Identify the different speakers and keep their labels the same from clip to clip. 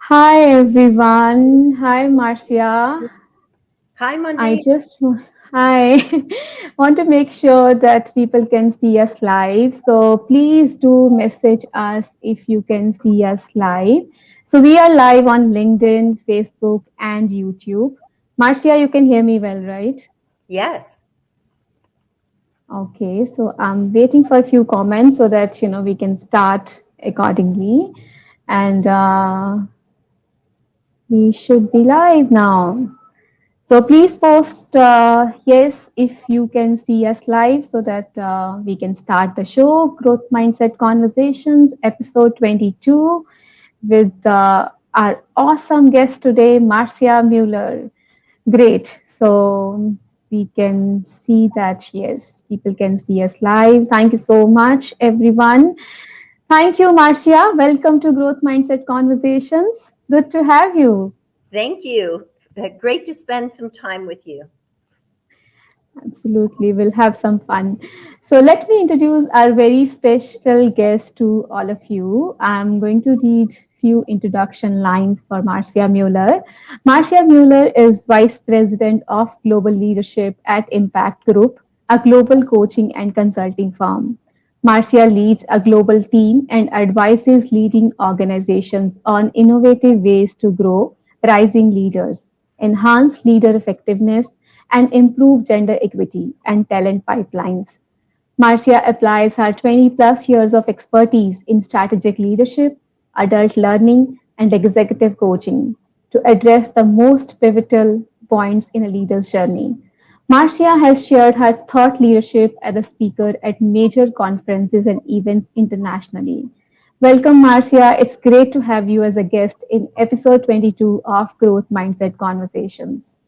Speaker 1: Hi everyone. Hi Marcia.
Speaker 2: Hi,
Speaker 1: I
Speaker 2: Monday.
Speaker 1: just hi want to make sure that people can see us live. So please do message us if you can see us live. So we are live on LinkedIn, Facebook, and YouTube. Marcia, you can hear me well, right?
Speaker 2: Yes.
Speaker 1: Okay, so I'm waiting for a few comments so that we can start accordingly. And we should be live now. So please post yes if you can see us live so that we can start the show. Growth Mindset Conversations, episode 22, with our awesome guest today, Marcia Mueller. Great. So we can see that, yes, people can see us live. Thank you so much, everyone. Thank you, Marcia. Welcome to Growth Mindset Conversations. Good to have you.
Speaker 2: Thank you. Great to spend some time with you.
Speaker 1: Absolutely, we'll have some fun. So, let me introduce our very special guest to all of you. I'm going to read few introduction lines for Marcia Mueller. Marcia Mueller is Vice President of Global Leadership at Impact Group, a global coaching and consulting firm. Marcia leads a global team and advises leading organizations on innovative ways to grow rising leaders, enhance leader effectiveness, and improve gender equity and talent pipelines. Marcia applies her 20 plus years of expertise in strategic leadership, adult learning, and executive coaching to address the most pivotal points in a leader's journey. Marcia has shared her thought leadership as a speaker at major conferences and events internationally. Welcome, Marcia. It's great to have you as a guest in episode 22 of Growth Mindset Conversations.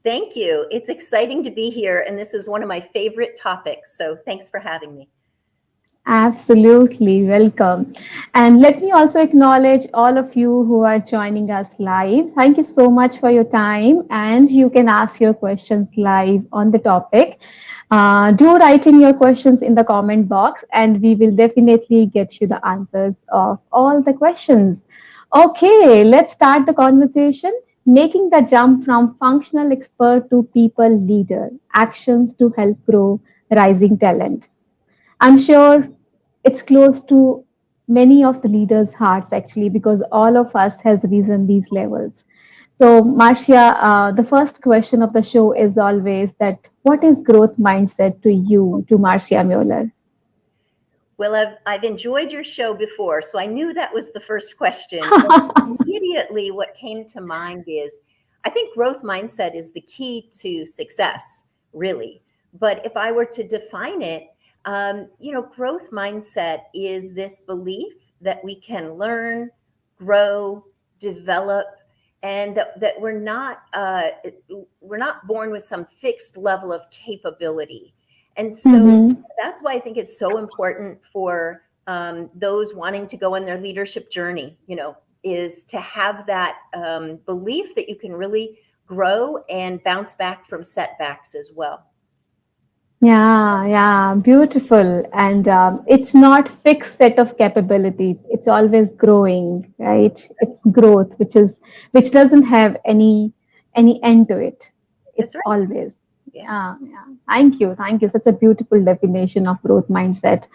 Speaker 2: Thank you. It's exciting to be here, and this is one of my favorite topics. So thanks for having me.
Speaker 1: Absolutely, welcome. And let me also acknowledge all of you who are joining us live. Thank you so much for your time, and you can ask your questions live on the topic. Do write in your questions in the comment box, and we will definitely get you the answers of all the questions. Okay, let's start the conversation. Making the jump from functional expert to people leader, actions to help grow rising talent. I'm sure it's close to many of the leaders' hearts actually, because all of us has risen these levels. So, Marcia, the first question of the show is always that what is growth mindset to you, to Marcia Mueller?
Speaker 2: Well, I've enjoyed your show before, so I knew that was the first question. And immediately, what came to mind is I think growth mindset is the key to success, really. But if I were to define it, growth mindset is this belief that we can learn, grow, develop, and that we're not born with some fixed level of capability. And so
Speaker 1: Mm-hmm.
Speaker 2: that's why I think it's so important for those wanting to go on their leadership journey, is to have that belief that you can really grow and bounce back from setbacks as well.
Speaker 1: Yeah, yeah, beautiful. And it's not fixed set of capabilities. It's always growing, right? It's growth, which doesn't have any end to it.
Speaker 2: That's
Speaker 1: It's
Speaker 2: right.
Speaker 1: always.
Speaker 2: Yeah.
Speaker 1: Yeah, yeah. Thank you, thank you. Such a beautiful definition of growth mindset.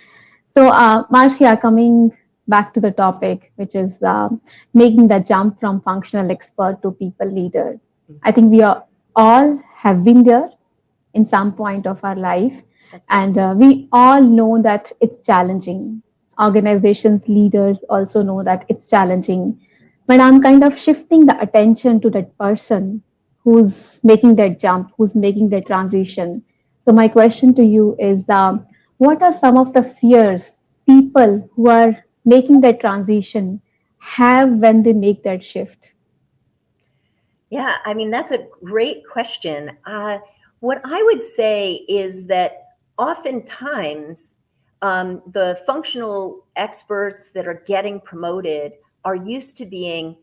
Speaker 1: So, Marcia, coming back to the topic, which is making the jump from functional expert to people leader. I think we are all have been there in some point of our life.
Speaker 2: That's right.
Speaker 1: And we all know that it's challenging. Organizations, leaders also know that it's challenging. But I'm kind of shifting the attention to that person who's making that jump, who's making that transition. So, my question to you is what are some of the fears people who are making that transition have when they make that shift?
Speaker 2: Yeah, I mean, that's a great question. What I would say is that oftentimes the functional experts that are getting promoted are used to being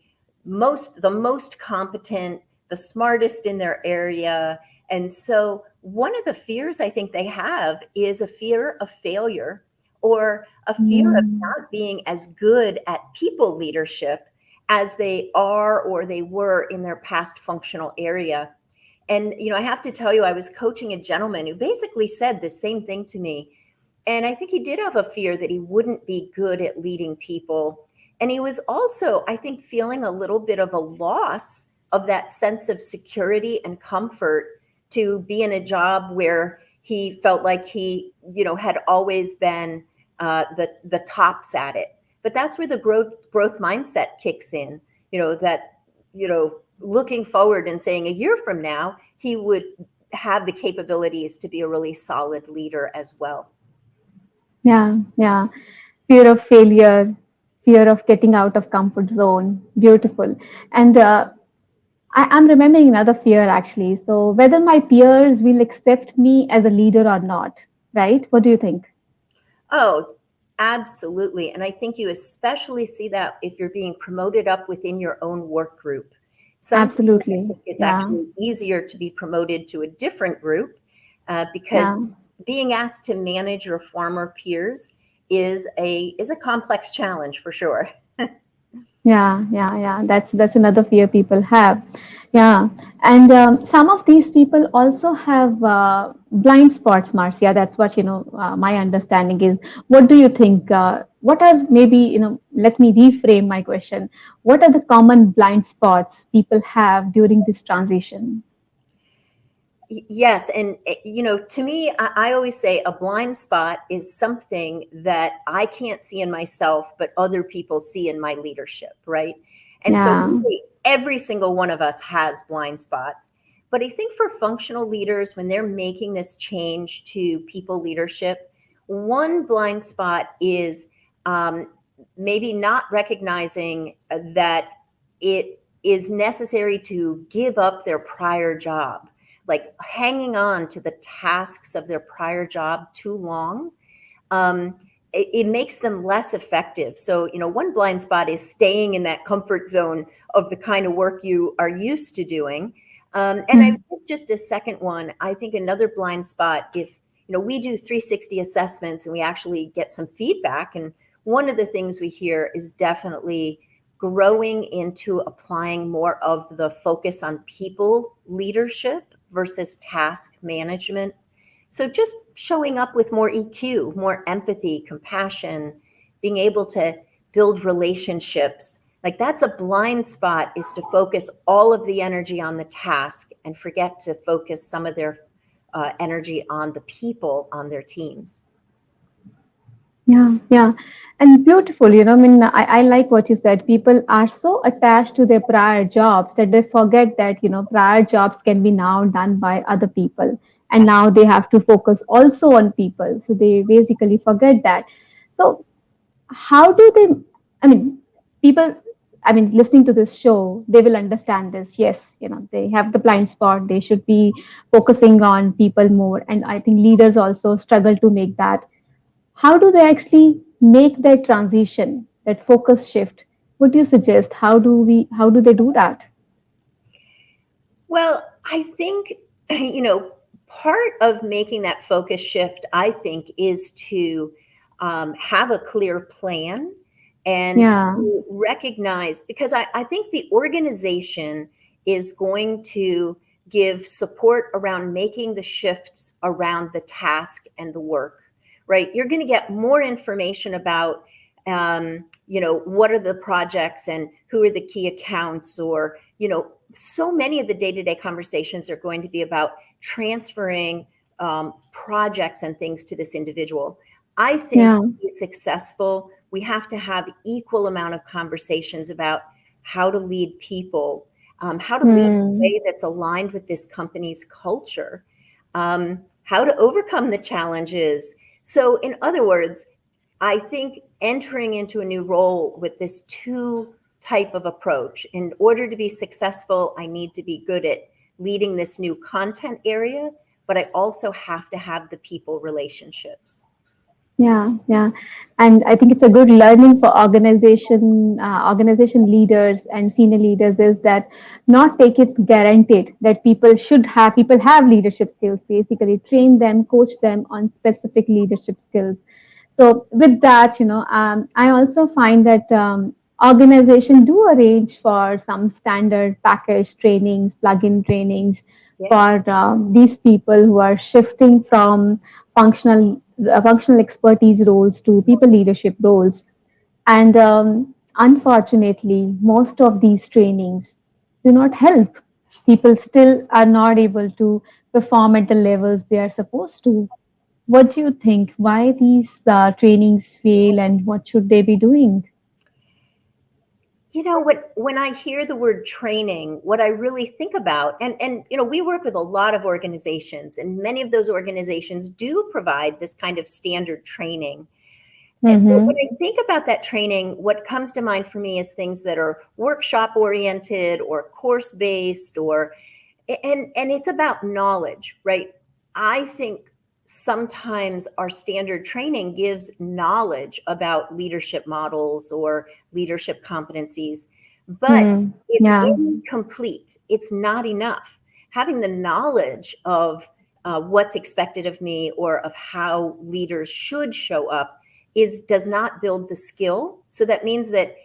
Speaker 2: the most competent, the smartest in their area. And so one of the fears I think they have is a fear of failure or a fear of
Speaker 1: Mm,
Speaker 2: not being as good at people leadership as they are or they were in their past functional area. And, I have to tell you, I was coaching a gentleman who basically said the same thing to me. And I think he did have a fear that he wouldn't be good at leading people. And he was also, I think, feeling a little bit of a loss of that sense of security and comfort to be in a job where he felt like he, had always been the tops at it. But that's where the growth mindset kicks in. That looking forward and saying a year from now he would have the capabilities to be a really solid leader as well.
Speaker 1: Yeah, yeah. Fear of failure, fear of getting out of comfort zone. Beautiful. And I'm remembering another fear actually. So whether my peers will accept me as a leader or not, right? What do you think?
Speaker 2: Oh, absolutely. And I think you especially see that if you're being promoted up within your own work group. Sometimes I
Speaker 1: Absolutely.
Speaker 2: think it's
Speaker 1: Yeah,
Speaker 2: actually easier to be promoted to a different group
Speaker 1: yeah.
Speaker 2: because being asked to manage your former peers is a complex challenge for sure.
Speaker 1: Yeah, yeah, yeah. That's another fear people have. Yeah, and some of these people also have blind spots, Marcia. That's what my understanding is. What do you think? What are maybe Let me reframe my question. What are the common blind spots people have during this transition?
Speaker 2: Yes. And, to me, I always say a blind spot is something that I can't see in myself, but other people see in my leadership, right? And so,
Speaker 1: Yeah,
Speaker 2: really, every single one of us has blind spots. But I think for functional leaders, when they're making this change to people leadership, one blind spot is um, maybe not recognizing that it is necessary to give up their prior job, like hanging on to the tasks of their prior job too long. It makes them less effective. So, one blind spot is staying in that comfort zone of the kind of work you are used to doing. And I
Speaker 1: mm,
Speaker 2: think just a second one, I think another blind spot, if, we do 360 assessments and we actually get some feedback. And one of the things we hear is definitely growing into applying more of the focus on people leadership versus task management. So just showing up with more EQ, more empathy, compassion, being able to build relationships. Like that's a blind spot, is to focus all of the energy on the task and forget to focus some of their energy on the people on their teams.
Speaker 1: yeah, yeah. And beautiful, I like what you said. People are so attached to their prior jobs that they forget that, prior jobs can be now done by other people. And now they have to focus also on people. So they basically forget that. So how do they, I mean, people, listening to this show, they will understand this. Yes, they have the blind spot. They should be focusing on people more. And I think leaders also struggle to make that. How do they actually make that transition, that focus shift? What do you suggest? How do they do that?
Speaker 2: Well, I think, part of making that focus shift, I think, is to have a clear plan and
Speaker 1: Yeah,
Speaker 2: to recognize, because I think the organization is going to give support around making the shifts around the task and the work, right? You're going to get more information about, what are the projects and who are the key accounts, or, so many of the day-to-day conversations are going to be about transferring projects and things to this individual. I think
Speaker 1: yeah,
Speaker 2: to be successful, we have to have equal amount of conversations about how to lead people, how to lead in a
Speaker 1: hmm,
Speaker 2: way that's aligned with this company's culture, how to overcome the challenges. So, in other words, I think entering into a new role with this two type of approach, in order to be successful, I need to be good at leading this new content area, but I also have to have the people relationships.
Speaker 1: yeah, yeah. And I think it's a good learning for organization leaders and senior leaders is that not take it guaranteed that people have leadership skills. Basically, train them, coach them on specific leadership skills. So with that, I also find that organization do arrange for some standard package trainings, plug-in trainings
Speaker 2: Yeah.
Speaker 1: for these people who are shifting from functional expertise roles to people leadership roles. And unfortunately, most of these trainings do not help. People still are not able to perform at the levels they are supposed to. What do you think? Why these trainings fail and what should they be doing?
Speaker 2: You know what, when I hear the word training, what I really think about, and we work with a lot of organizations, and many of those organizations do provide this kind of standard training. But when
Speaker 1: Mm-hmm.
Speaker 2: I think about that training, what comes to mind for me is things that are workshop oriented or course based, or and it's about knowledge, right? I think sometimes our standard training gives knowledge about leadership models or leadership competencies, but
Speaker 1: Hmm.
Speaker 2: it's
Speaker 1: Yeah,
Speaker 2: incomplete. It's not enough. Having the knowledge of what's expected of me or of how leaders should show up is does not build the skill. So that means that,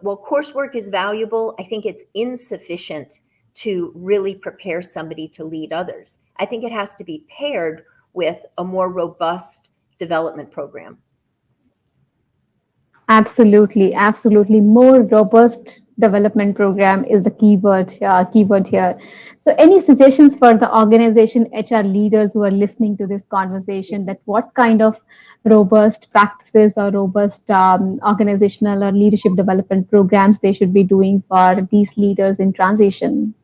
Speaker 2: while coursework is valuable, I think it's insufficient to really prepare somebody to lead others. I think it has to be paired with a more robust development program.
Speaker 1: absolutely, absolutely. More robust development program is the keyword here. So, any suggestions for the organization HR leaders who are listening to this conversation, that what kind of robust practices or robust organizational or leadership development programs they should be doing for these leaders in transition?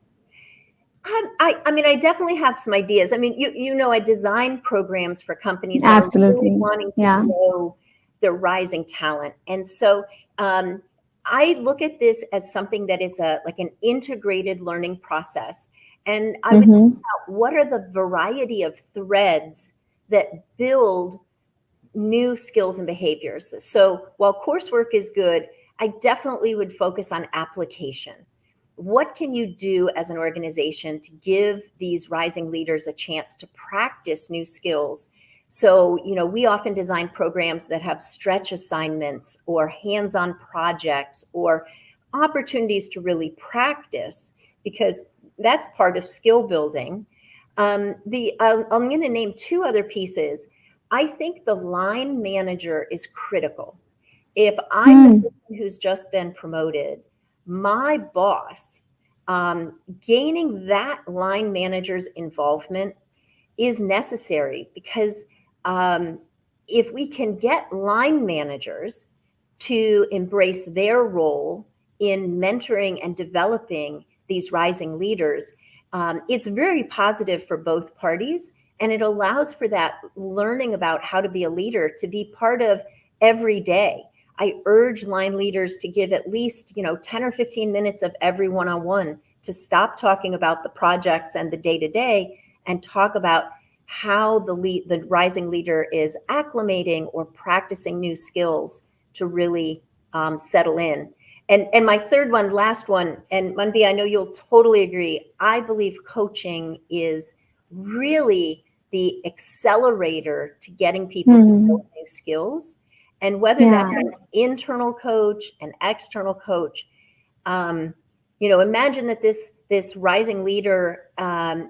Speaker 2: I definitely have some ideas. I mean, I design programs for companies that are really
Speaker 1: Absolutely.
Speaker 2: wanting to
Speaker 1: Yeah.
Speaker 2: grow their rising talent. And so um, I look at this as something that is like an integrated learning process. And I would think
Speaker 1: Mm-hmm.
Speaker 2: about what are the variety of threads that build new skills and behaviors. So while coursework is good, I definitely would focus on application. What can you do as an organization to give these rising leaders a chance to practice new skills? So, we often design programs that have stretch assignments or hands on projects or opportunities to really practice, because that's part of skill building. I'm going to name two other pieces. I think the line manager is critical. If I'm the
Speaker 1: Hmm.
Speaker 2: person who's just been promoted, my boss, gaining that line manager's involvement is necessary, because um, if we can get line managers to embrace their role in mentoring and developing these rising leaders, it's very positive for both parties. And it allows for that learning about how to be a leader to be part of every day. I urge line leaders to give at least, 10 or 15 minutes of every one-on-one to stop talking about the projects and the day-to-day and talk about how the rising leader is acclimating or practicing new skills to really settle in. And my third one, last one, and Manvi, I know you'll totally agree. I believe coaching is really the accelerator to getting people to
Speaker 1: Hmm.
Speaker 2: build new skills. And whether
Speaker 1: Yeah.
Speaker 2: that's an internal coach, an external coach, um, imagine that this rising leader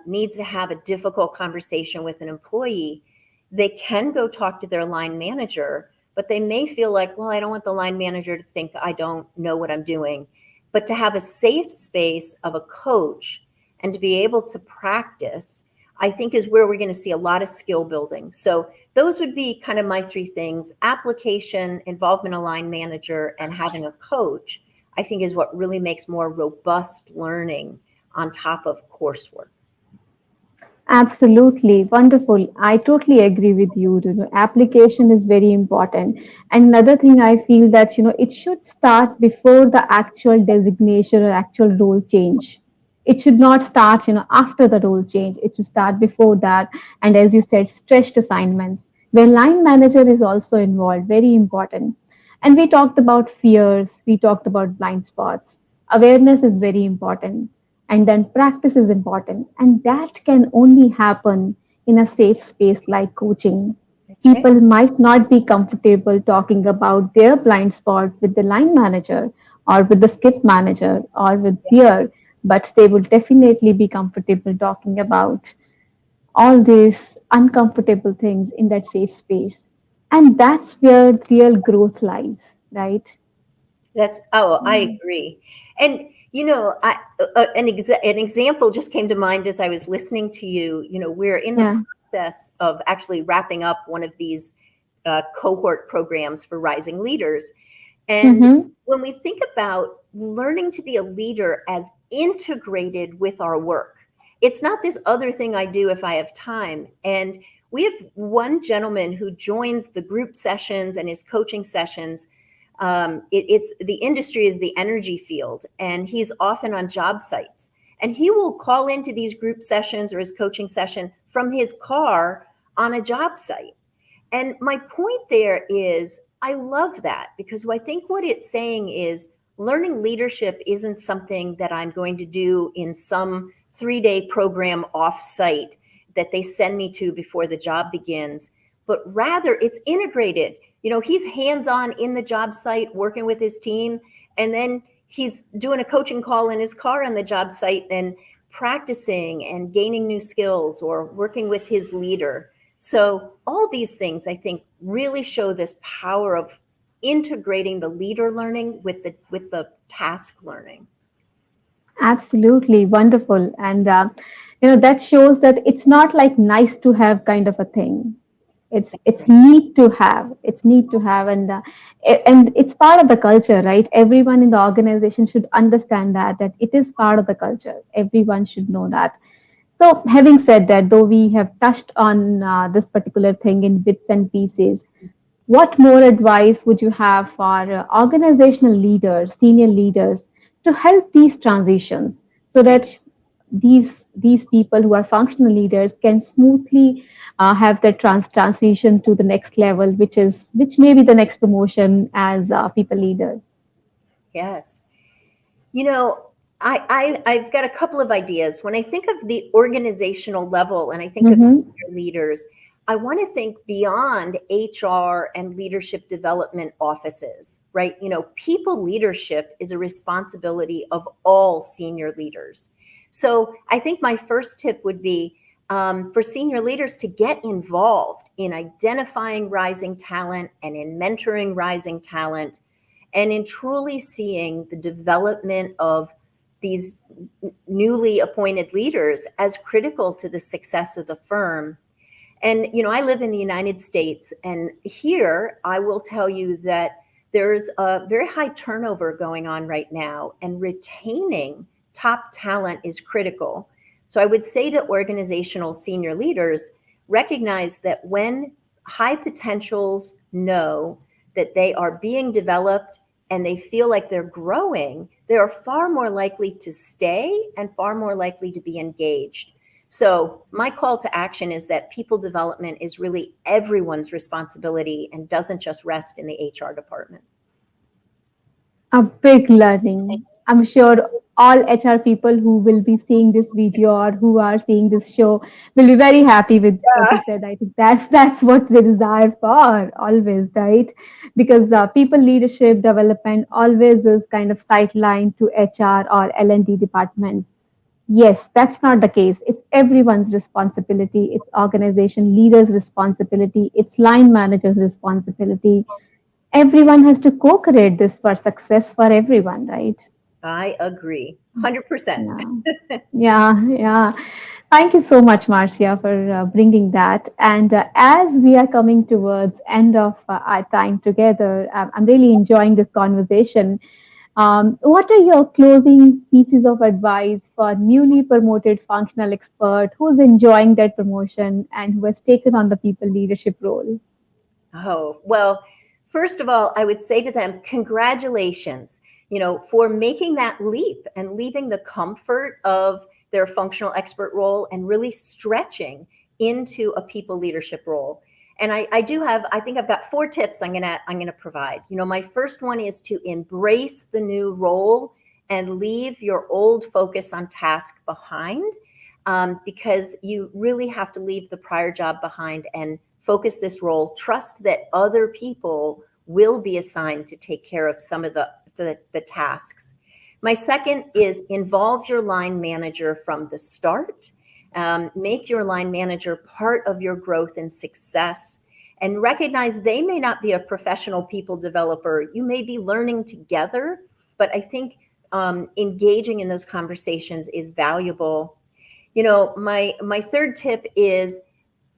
Speaker 2: needs to have a difficult conversation with an employee. They can go talk to their line manager, but they may feel like, well, I don't want the line manager to think I don't know what I'm doing. But to have a safe space of a coach and to be able to practice, I think is where we're going to see a lot of skill building. So those would be kind of my three things: application, involvement, a line manager, and having a coach, I think, is what really makes more robust learning on top of coursework.
Speaker 1: Absolutely. Wonderful. I totally agree with you. Application is very important. And another thing I feel that, it should start before the actual designation or actual role change. It should not start, after the role change. It should start before that. And as you said, stretched assignments where line manager is also involved. Very important. And we talked about fears. We talked about blind spots. Awareness is very important, and then practice is important, and that can only happen in a safe space like coaching.
Speaker 2: That's right.
Speaker 1: People might not be comfortable talking about their blind spot with the line manager or with the skip manager or with peer, but they would definitely be comfortable talking about all these uncomfortable things in that safe space. And that's where real growth lies, right?
Speaker 2: I agree. And, an example just came to mind as I was listening to you. We're in the
Speaker 1: Yeah.
Speaker 2: process of actually wrapping up one of these cohort programs for rising leaders. And
Speaker 1: Mm-hmm.
Speaker 2: when we think about learning to be a leader as integrated with our work, it's not this other thing I do if I have time. And we have one gentleman who joins the group sessions and his coaching sessions. It's the industry is the energy field, and he's often on job sites. And he will call into these group sessions or his coaching session from his car on a job site. And my point there is, I love that because I think what it's saying is learning leadership isn't something that I'm going to do in some 3-day program off-site that they send me to before the job begins, but rather it's integrated. He's hands-on in the job site working with his team, and then he's doing a coaching call in his car on the job site and practicing and gaining new skills or working with his leader. So all these things, I think, really show this power of integrating the leader learning with the task learning.
Speaker 1: Absolutely wonderful. And, that shows that it's not like nice to have kind of a thing. It's need to have. It's need to have, and it's part of the culture, right? Everyone in the organization should understand that it is part of the culture. Everyone should know that. So, having said that, though we have touched on this particular thing in bits and pieces, what more advice would you have for organizational leaders, senior leaders, to help these transitions so that
Speaker 2: Yes.
Speaker 1: these people who are functional leaders can smoothly have their transition to the next level, which may be the next promotion as a people leader?
Speaker 2: Yes. You know, I've got a couple of ideas. When I think of the organizational level and I think of
Speaker 1: Mm-hmm.
Speaker 2: senior leaders, I want to think beyond HR and leadership development offices, right? People leadership is a responsibility of all senior leaders. So I think my first tip would be for senior leaders to get involved in identifying rising talent and in mentoring rising talent and in truly seeing the development of these newly appointed leaders as critical to the success of the firm. And, I live in the United States, and here I will tell you that there's a very high turnover going on right now, and retaining top talent is critical. So I would say to organizational senior leaders, recognize that when high potentials know that they are being developed and they feel like they're growing, they are far more likely to stay and far more likely to be engaged. So, my call to action is that people development is really everyone's responsibility and doesn't just rest in the HR department.
Speaker 1: A big learning. I'm sure all HR people who will be seeing this video or who are seeing this show will be very happy with what you
Speaker 2: Yeah.
Speaker 1: said. I think that's what they desire for always, right? Because people leadership development always is kind of sidelined to HR or L&D departments. Yes, that's not the case. It's everyone's responsibility. It's organization leaders' responsibility. It's line managers' responsibility. Everyone has to co-create this for success for everyone, right?
Speaker 2: I agree 100%.
Speaker 1: Yeah, yeah. Thank you so much, Marcia, for bringing that. And as we are coming towards end of our time together, I'm really enjoying this conversation. What are your closing pieces of advice for newly promoted functional expert who's enjoying that promotion and who has taken on the people leadership role?
Speaker 2: Oh, well, first of all, I would say to them, congratulations, for making that leap and leaving the comfort of their functional expert role and really stretching into a people leadership role. And I do have, I think I've got 4 tips I'm gonna provide. My first one is to embrace the new role and leave your old focus on task behind, because you really have to leave the prior job behind and focus this role, trust that other people will be assigned to take care of some of the tasks. My second is involve your line manager from the start. Make your line manager part of your growth and success, and recognize they may not be a professional people developer. You may be learning together, but I think engaging in those conversations is valuable. My third tip is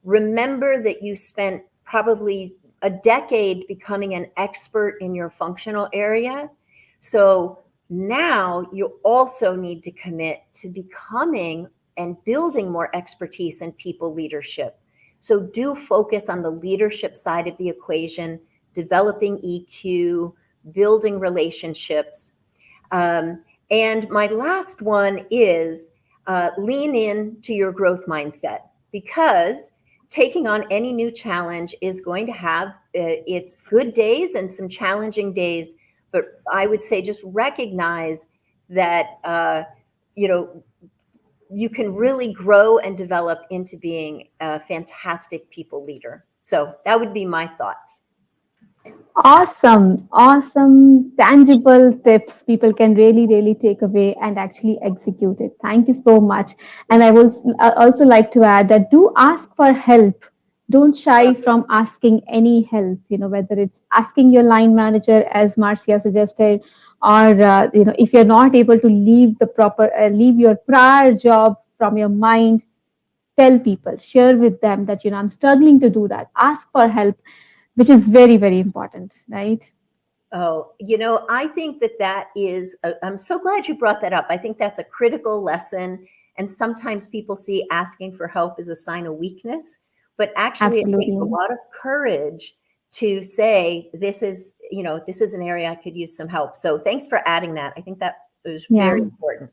Speaker 2: remember that you spent probably a decade becoming an expert in your functional area. So now you also need to commit to becoming and building more expertise in people leadership. So do focus on the leadership side of the equation, developing EQ, building relationships. And my last one is lean in to your growth mindset, because taking on any new challenge is going to have its good days and some challenging days. But I would say just recognize that, you can really grow and develop into being a fantastic people leader. So that would be my thoughts.
Speaker 1: Awesome, awesome, tangible tips people can really, really take away and actually execute it. Thank you so much. And I will also like to add that do ask for help. Don't shy from asking any help, whether it's asking your line manager, as Marcia suggested, or, if you're not able to leave your prior job from your mind, tell people, share with them that, I'm struggling to do that. Ask for help, which is very, very important, right?
Speaker 2: Oh, I think that is, I'm so glad you brought that up. I think that's a critical lesson. And sometimes people see asking for help as a sign of weakness, but actually it takes a
Speaker 1: Absolutely.
Speaker 2: lot of courage to say, this is an area I could use some help. So thanks for adding that. I think that was
Speaker 1: Yeah.
Speaker 2: very important.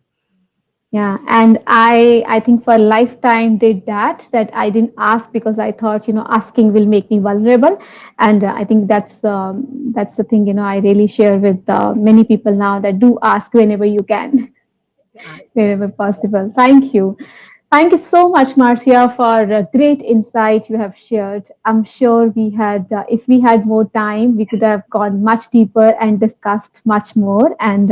Speaker 1: Yeah. And I think for a lifetime did that I didn't ask because I thought, asking will make me vulnerable. And I think that's the thing, I really share with many people now, that do ask whenever you can.
Speaker 2: Awesome.
Speaker 1: Wherever possible. Thank you. Thank you so much, Marcia, for a great insight you have shared. I'm sure if we had more time, we could have gone much deeper and discussed much more. And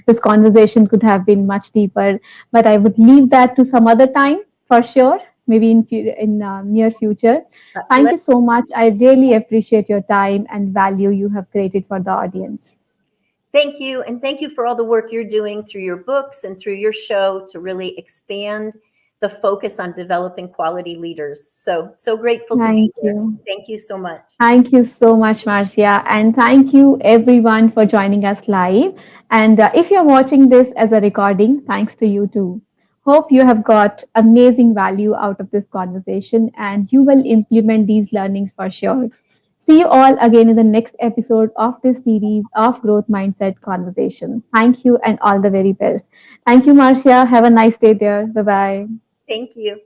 Speaker 1: this conversation could have been much deeper. But I would leave that to some other time for sure, maybe in near future. Thank
Speaker 2: Let
Speaker 1: you so much. I really appreciate your time and value you have created for the audience.
Speaker 2: Thank you. And thank you for all the work you're doing through your books and through your show to really expand the focus on developing quality leaders. So grateful to be
Speaker 1: Thank
Speaker 2: here.
Speaker 1: you.
Speaker 2: Thank you so much.
Speaker 1: Thank you so much, Marcia. And thank you, everyone, for joining us live. And if you're watching this as a recording, thanks to you too. Hope you have got amazing value out of this conversation and you will implement these learnings for sure. See you all again in the next episode of this series of Growth Mindset Conversation. Thank you and all the very best. Thank you, Marcia. Have a nice day there. Bye bye.
Speaker 2: Thank you.